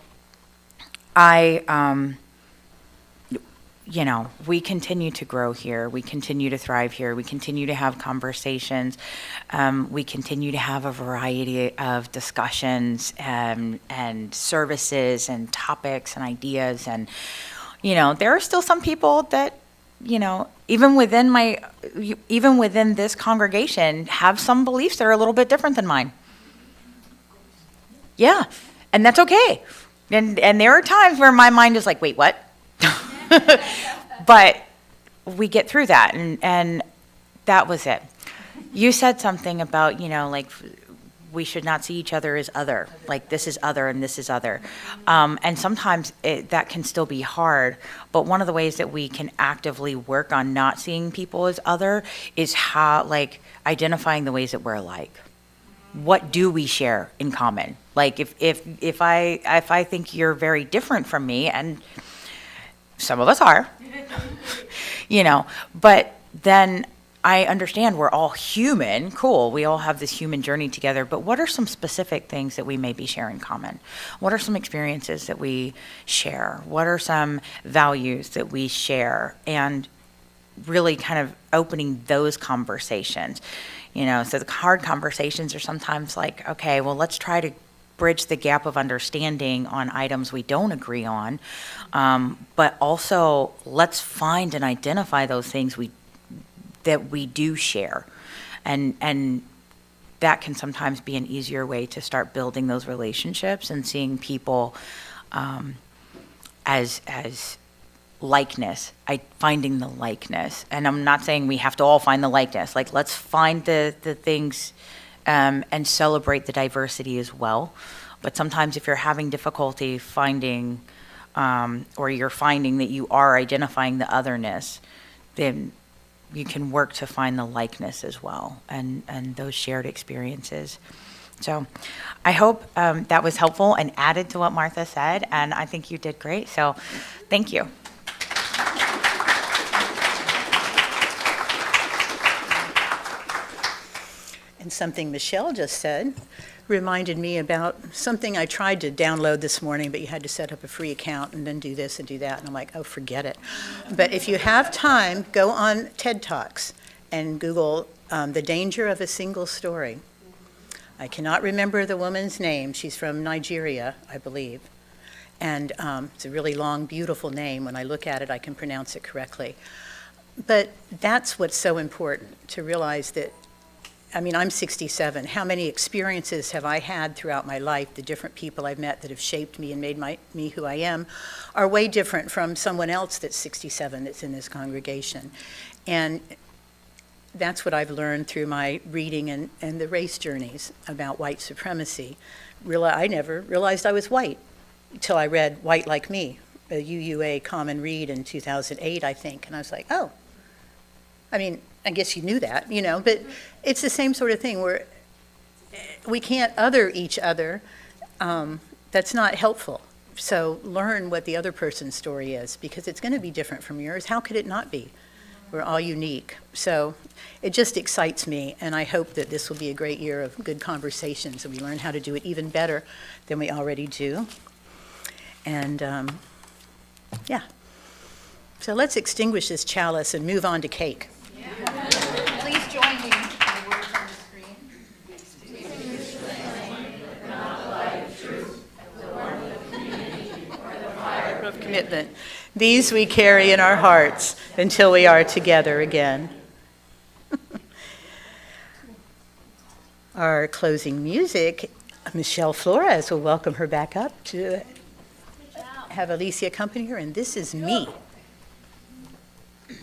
you know, we continue to grow here. We continue to thrive here. We continue to have conversations. We continue to have a variety of discussions and services and topics and ideas. And, you know, there are still some people that, you know, even within this congregation have some beliefs that are a little bit different than mine. Yeah, and that's okay. And there are times where my mind is like, wait, what? But we get through that, and that was it. You said something about, you know, like we should not see each other as other, like this is other and this is other. And sometimes that can still be hard, but one of the ways that we can actively work on not seeing people as other is how, like, identifying the ways that we're alike. What do we share in common? Like if I think you're very different from me, and some of us are, you know, but then I understand we're all human. Cool. We all have this human journey together. But what are some specific things that we maybe share in common? What are some experiences that we share? What are some values that we share? And really kind of opening those conversations, you know, so the hard conversations are sometimes like, okay, well, let's try to bridge the gap of understanding on items we don't agree on, but also let's find and identify those things that we do share, and that can sometimes be an easier way to start building those relationships and seeing people as likeness, finding the likeness. And I'm not saying we have to all find the likeness. Like, let's find the things and celebrate the diversity as well. But sometimes if you're having difficulty finding, or you're finding that you are identifying the otherness, then you can work to find the likeness as well, and those shared experiences. So I hope that was helpful and added to what Martha said, and I think you did great. So thank you. And something Michelle just said reminded me about something I tried to download this morning, but you had to set up a free account and then do this and do that. And I'm like, oh, forget it. But if you have time, go on TED Talks and Google The Danger of a Single Story. I cannot remember the woman's name. She's from Nigeria, I believe. And it's a really long, beautiful name. When I look at it, I can pronounce it correctly. But that's what's so important, to realize that, I mean, I'm 67. How many experiences have I had throughout my life? The different people I've met that have shaped me and made me who I am are way different from someone else that's 67 that's in this congregation. And that's what I've learned through my reading and the race journeys about white supremacy. I never realized I was white until I read White Like Me, a UUA common read in 2008, I think. And I was like, oh, I mean, I guess you knew that, you know, but it's the same sort of thing where we can't other each other. That's not helpful. So learn what the other person's story is, because it's going to be different from yours. How could it not be? We're all unique. So it just excites me, and I hope that this will be a great year of good conversations, and we learn how to do it even better than we already do. And yeah. So let's extinguish this chalice and move on to cake. Please join me. commitment. These we carry in our hearts until we are together again. Our closing music, Michelle Flores will welcome her back up to have Alicia accompany her, and this is Me.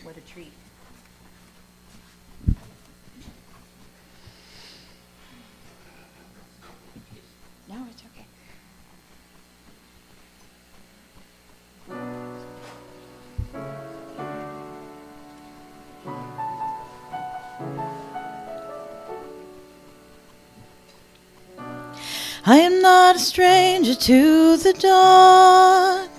What a treat. No, it's okay. I am not a stranger to the dark.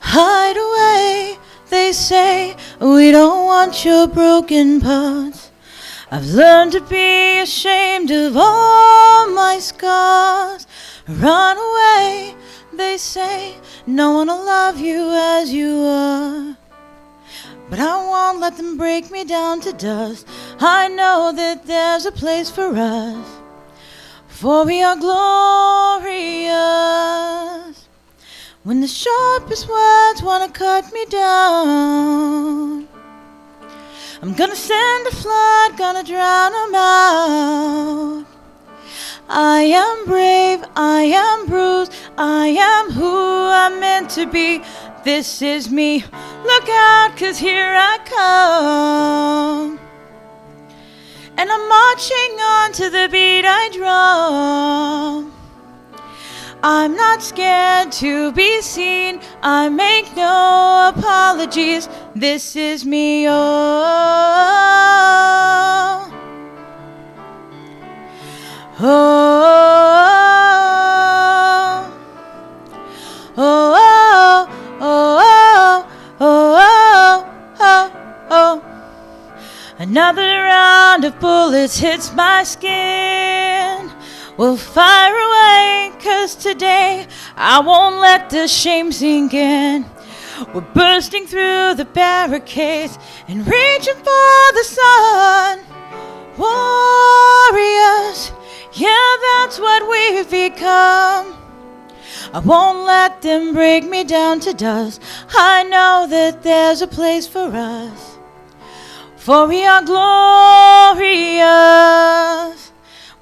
Hide away, they say, we don't want your broken parts. I've learned to be ashamed of all my scars. Run away, they say, no one will love you as you are. But I won't let them break me down to dust. I know that there's a place for us, for we are glorious. When the sharpest words want to cut me down, I'm gonna send a flood, gonna drown them out. I am brave, I am bruised, I am who I'm meant to be. This is me, look out, 'cause here I come. And I'm marching on to the beat I drum. I'm not scared to be seen, I make no apologies. This is me, oh. Oh, oh, oh, oh, oh, oh, oh. Another round of bullets hits my skin. We'll fire away, 'cause today I won't let the shame sink in. We're bursting through the barricades and reaching for the sun. Warriors, yeah, that's what we've become. I won't let them break me down to dust. I know that there's a place for us, for we are glorious.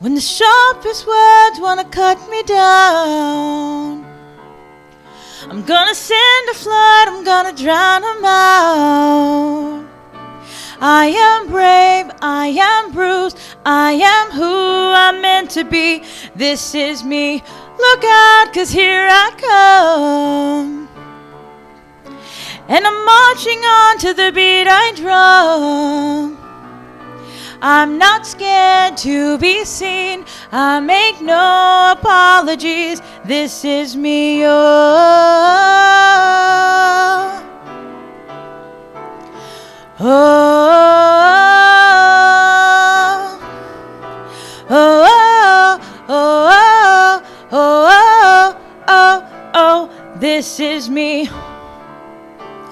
When the sharpest words want to cut me down, I'm gonna send a flood, I'm gonna drown them out. I am brave, I am bruised, I am who I'm meant to be. This is me, look out, 'cause here I come. And I'm marching on to the beat I drum. I'm not scared to be seen, I make no apologies. This is me, oh. Oh, oh, oh, oh, oh, oh, oh, this is me.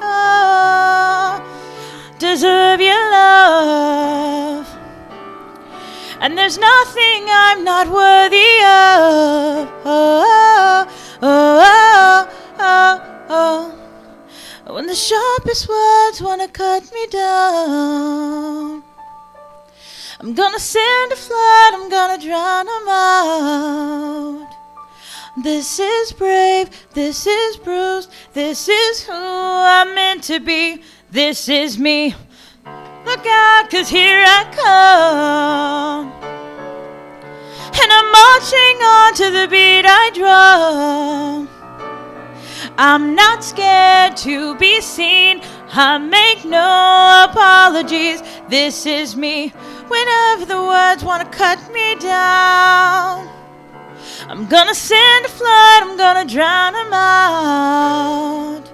Oh, deserve your love, and there's nothing I'm not worthy of. Oh, oh, oh, oh, oh. When the sharpest words want to cut me down, I'm gonna send a flood, I'm gonna drown them out. This is brave, this is bruised, this is who I'm meant to be. This is me, look out, 'cause here I come. And I'm marching on to the beat I drum. I'm not scared to be seen, I make no apologies. This is me, whenever the words want to cut me down. I'm gonna send a flood, I'm gonna drown them out.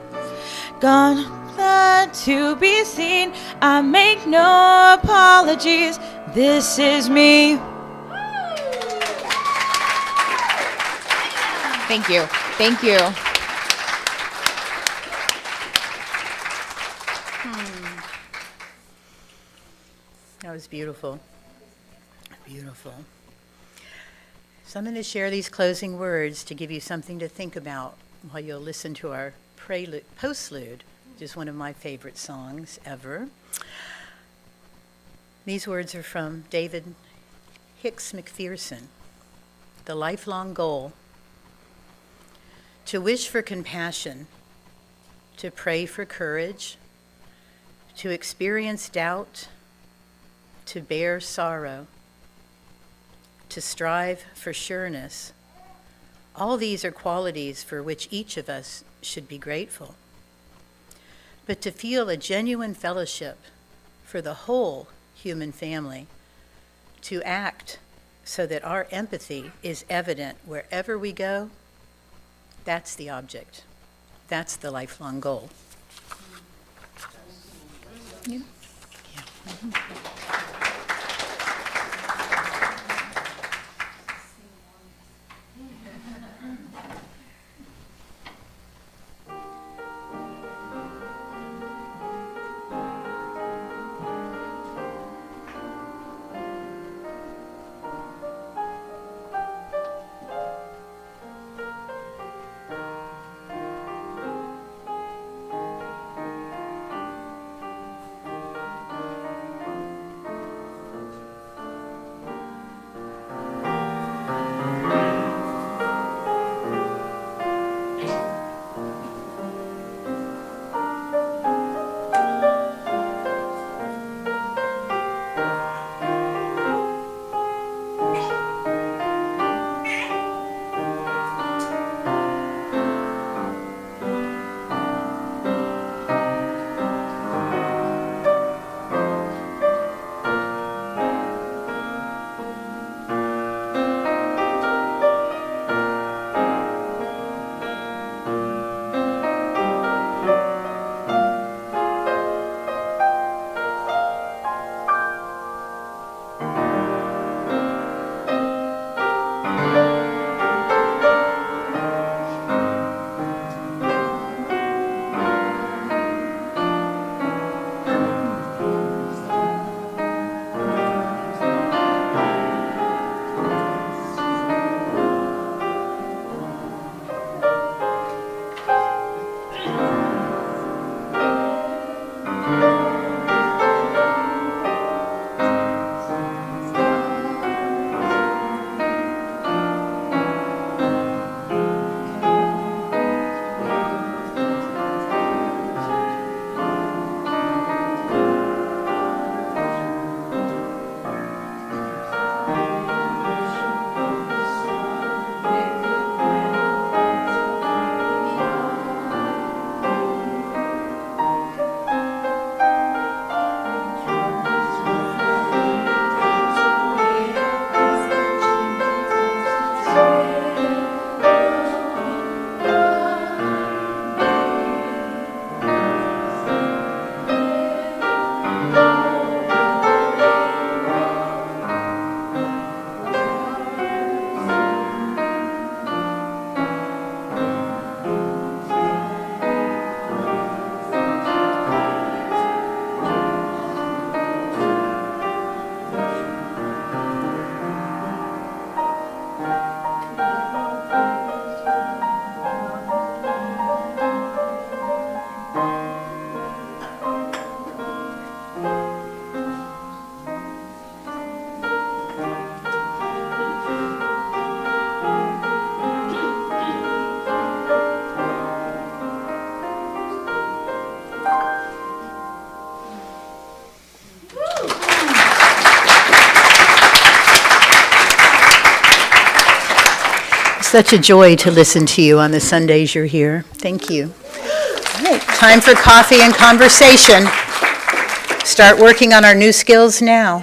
Gone glad to be seen, I make no apologies. This is me. Thank you. Thank you. That was beautiful. Beautiful. So I'm going to share these closing words to give you something to think about while you'll listen to our postlude, which is one of my favorite songs ever. These words are from David Hicks McPherson. The lifelong goal: to wish for compassion, to pray for courage, to experience doubt, to bear sorrow, to strive for sureness. All these are qualities for which each of us should be grateful. But to feel a genuine fellowship for the whole human family, to act so that our empathy is evident wherever we go, that's the object. That's the lifelong goal. Yeah. Such a joy to listen to you on the Sundays you're here. Thank you. All right, time for coffee and conversation. Start working on our new skills now.